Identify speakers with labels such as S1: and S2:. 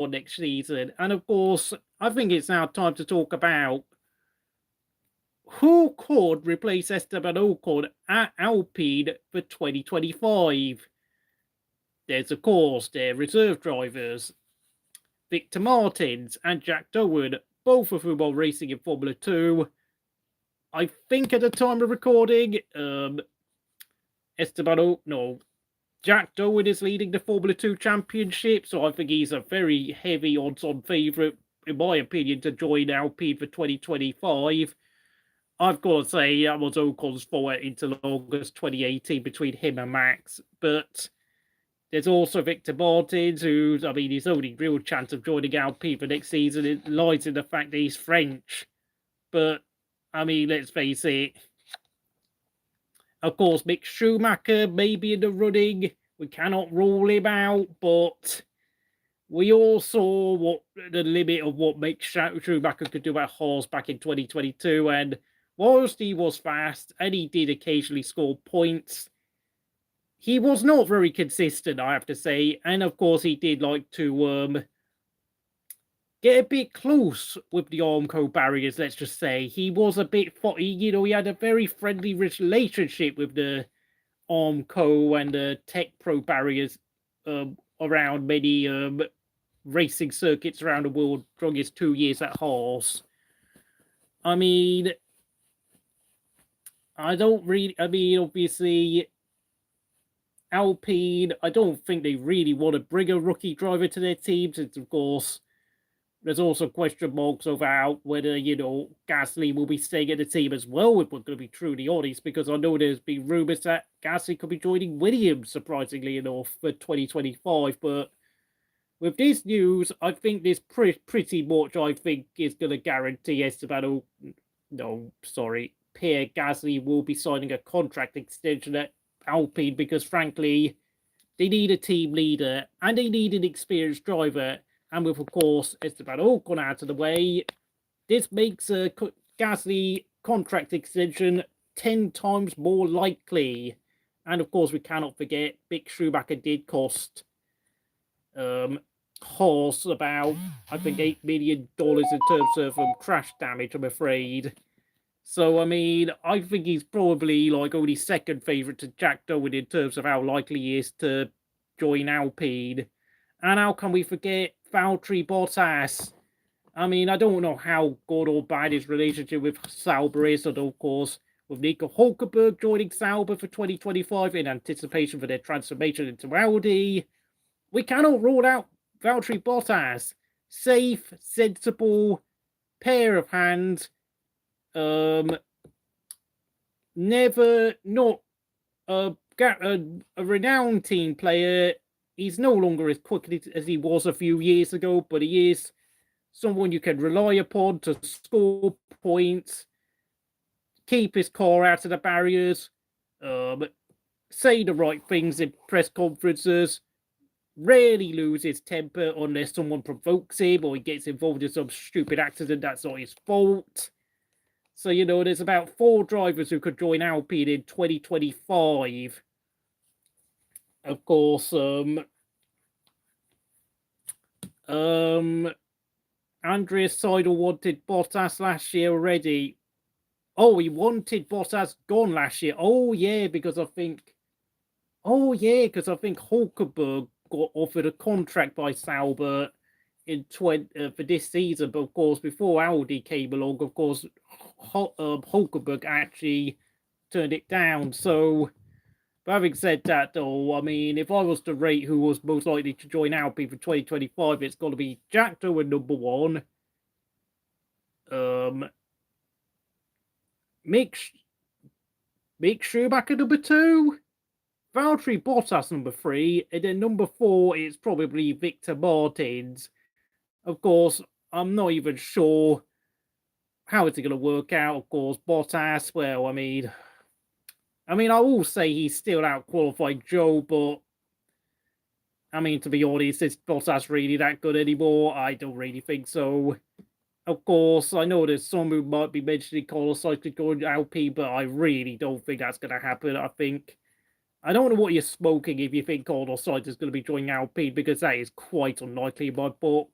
S1: next season. And of course, I think it's now time to talk about who could replace Esteban Ocon at Alpine for 2025. There's, of course, their reserve drivers, Victor Martins and Jack Doohan, both of whom are racing in Formula 2. I think at the time of recording, Jack Doohan is leading the Formula 2 Championship, so I think he's a very heavy odds-on favourite, in my opinion, to join Alpine for 2025. I've got to say that was Ocon's fault until August 2018 between him and Max, but there's also Victor Martins, who's, his only real chance of joining Alpine for next season it lies in the fact that he's French. But, let's face it. Of course, Mick Schumacher may be in the running. We cannot rule him out, but we all saw what the limit of what Mick Schumacher could do at Haas back in 2022. And whilst he was fast and he did occasionally score points, he was not very consistent, I have to say. And of course, he did like to get a bit close with the Armco barriers, let's just say. He was a bit, he had a very friendly relationship with the Armco and the Tech Pro barriers around many racing circuits around the world during his 2 years at Haas. Obviously, Alpine, I don't think they really want to bring a rookie driver to their team, since, of course, there's also question marks about whether, Gasly will be staying at the team as well, if we're going to be truly honest, because I know there's been rumours that Gasly could be joining Williams, surprisingly enough, for 2025. But with this news, I think this pretty much, is going to guarantee Pierre Gasly will be signing a contract extension at Alpine, because, frankly, they need a team leader and they need an experienced driver. And with, of course, Esteban Ocon out of the way, this makes a Gasly contract extension 10 times more likely. And, of course, we cannot forget Mick Schumacher did cost Haas about, I think, $8 million in terms of crash damage, I'm afraid. So, I think he's probably only second favourite to Jack Doohan in terms of how likely he is to join Alpine. And how can we forget Valtteri Bottas? I don't know how good or bad his relationship with Sauber is, and of course, with Nico Hulkenberg joining Sauber for 2025 in anticipation for their transformation into Audi, we cannot rule out Valtteri Bottas. Safe, sensible, pair of hands, never not a renowned team player. He's no longer as quick as he was a few years ago, but he is someone you can rely upon to score points, keep his car out of the barriers, say the right things in press conferences, rarely lose his temper unless someone provokes him or he gets involved in some stupid accident that's not his fault. So, there's about 4 drivers who could join Alpine in 2025. Of course, Andreas Seidel wanted Bottas last year already. Oh, he wanted Bottas gone last year. Oh, yeah, because I think Hulkenberg got offered a contract by Sauber for this season. But, of course, before Audi came along, of course, Hulkenberg actually turned it down. So, but having said that, though, if I was to rate who was most likely to join Alpine for 2025, it's got to be Jack Doohan number 1, Mick Schumacher number 2, Valtteri Bottas number 3, and then number 4 is probably Victor Martins. Of course, I'm not even sure how it's going to work out. Of course, Bottas, well, I will say he's still out-qualified Zhou, but, to be honest, is Bottas really that good anymore? I don't really think so. Of course, I know there's some who might be mentioning Carlos Sainz could go to Alpine, but I really don't think that's going to happen. I don't know what you're smoking if you think Carlos Sainz is going to be joining Alpine, because that is quite unlikely in my book.